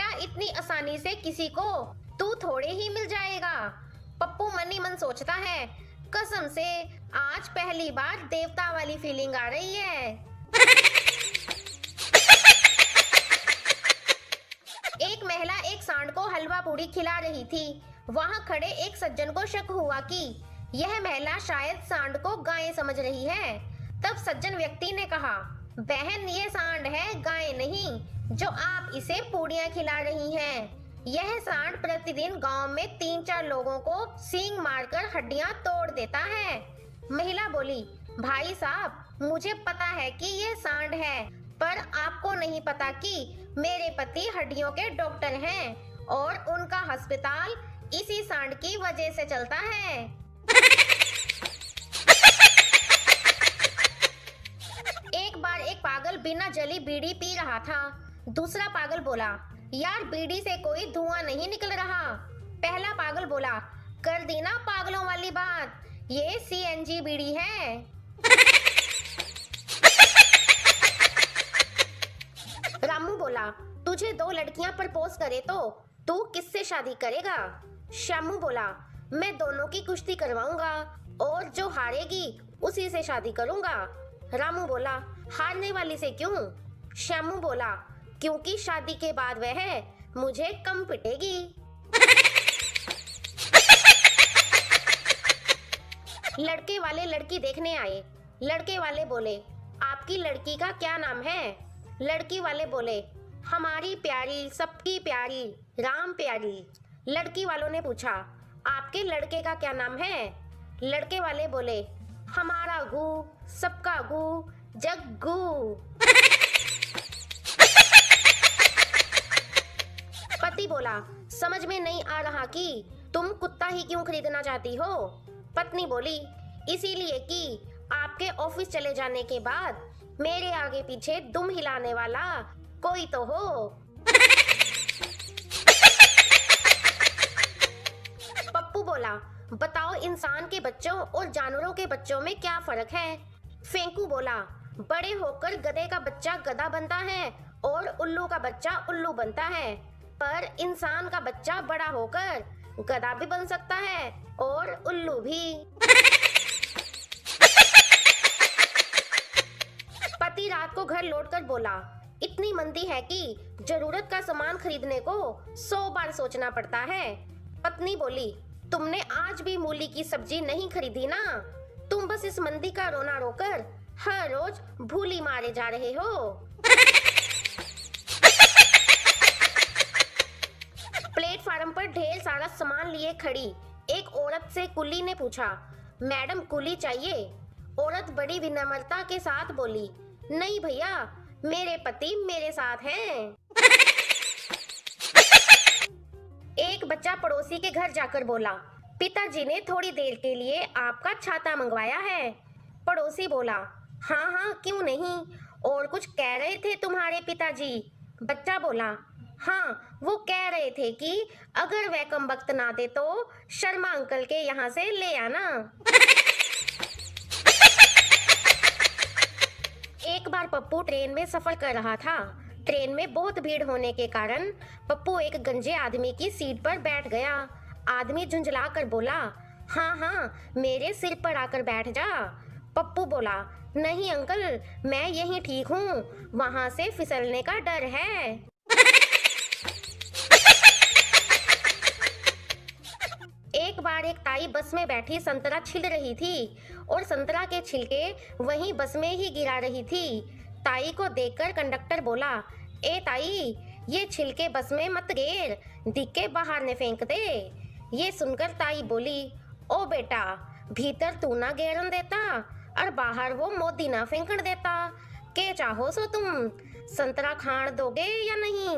बेटा इतनी आसानी से किसी को तू थोड़े ही मिल जाएगा। पप्पू मन ही मन सोचता है, कसम से आज पहली बार देवता वाली फीलिंग आ रही है। एक महिला एक सांड को हलवा पूड़ी खिला रही थी। वहां खड़े एक सज्जन को शक हुआ कि यह महिला शायद सांड को गाय समझ रही है। तब सज्जन व्यक्ति ने कहा, बहन ये सांड है, गाय नहीं, जो आप इसे पूड़ियां खिला रही हैं। यह सांड प्रतिदिन गांव में 3-4 लोगों को सींग मारकर हड्डियां तोड़ देता है। महिला बोली, भाई साहब मुझे पता है कि यह सांड है, पर आपको नहीं पता कि मेरे पति हड्डियों के डॉक्टर हैं और उनका अस्पताल इसी सांड की वजह से चलता है। एक बार एक पागल बिना जली बीड़ी पी रहा था। दूसरा पागल बोला, यार बीड़ी से कोई धुआं नहीं निकल रहा। पहला पागल बोला, कर दी ना पागलों वाली बात, ये CNG बीड़ी है। रामू बोला, तुझे 2 लड़कियां प्रपोज करे तो तू किससे शादी करेगा? श्यामू बोला, मैं दोनों की कुश्ती करवाऊंगा और जो हारेगी उसी से शादी करूंगा। रामू बोला, हारने वाली से क्यों? श्यामू बोला, क्योंकि शादी के बाद वह मुझे कम पिटेगी। लड़के वाले लड़की देखने आए। लड़के वाले बोले, आपकी लड़की का क्या नाम है? लड़की वाले बोले, हमारी प्यारी सबकी प्यारी राम प्यारी। लड़की वालों ने पूछा, आपके लड़के का क्या नाम है? लड़के वाले बोले, हमारा गू सबका गू जग्गू। पति बोला, समझ में नहीं आ रहा कि तुम कुत्ता ही क्यों खरीदना चाहती हो? पत्नी बोली, इसीलिए कि आपके ऑफिस चले जाने के बाद मेरे आगे पीछे दुम हिलाने वाला कोई तो हो। पप्पू बोला, बताओ इंसान के बच्चों और जानवरों के बच्चों में क्या फर्क है? फेंकू बोला, बड़े होकर गधे का बच्चा गधा बनता है और उल्लू का बच्चा उल्लू बनता है, पर इंसान का बच्चा बड़ा होकर गधा भी बन सकता है और उल्लू भी। पति रात को घर लौटकर बोला, इतनी मंदी है कि जरूरत का सामान खरीदने को 100 बार सोचना पड़ता है। पत्नी बोली, तुमने आज भी मूली की सब्जी नहीं खरीदी ना? तुम बस इस मंदी का रोना रोकर हर रोज भूली मारे जा रहे हो। प्लेटफार्म पर ढेर सारा सामान लिए खड़ी एक औरत से कुली ने पूछा, मैडम कुली चाहिए? औरत बड़ी विनम्रता के साथ बोली, नहीं भैया, मेरे पति मेरे साथ हैं। एक बच्चा पड़ोसी के घर जाकर बोला, पिताजी ने थोड़ी देर के लिए आपका छाता मंगवाया है। पड़ोसी बोला, हाँ हाँ क्यों नहीं, और कुछ कह रहे थे तुम्हारे पिताजी? बच्चा बोला, हाँ वो कह रहे थे कि अगर वह कम वक्त ना दे तो शर्मा अंकल के यहाँ से ले आना। एक बार पप्पू ट्रेन में सफर कर रहा था। ट्रेन में बहुत भीड़ होने के कारण पप्पू एक गंजे आदमी की सीट पर बैठ गया। आदमी झुंझला कर बोला, हाँ हाँ मेरे सिर पर आकर बैठ जा। पप्पू बोला, नहीं अंकल मैं यहीं ठीक हूँ, वहां से फिसलने का डर है। एक बार एक ताई बस में बैठी संतरा छिल रही थी और संतरा के छिलके वहीं बस में ही गिरा रही थी। ताई को देखकर कंडक्टर बोला, ए ताई ये छिलके बस में मत गेर, दिख के बाहर ने फेंक दे। ये सुनकर ताई बोली, ओ बेटा भीतर तू ना गेरन देता और बाहर वो मोदी ना फेंकन देता, के चाहो सो तुम, संतरा खान दोगे या नहीं?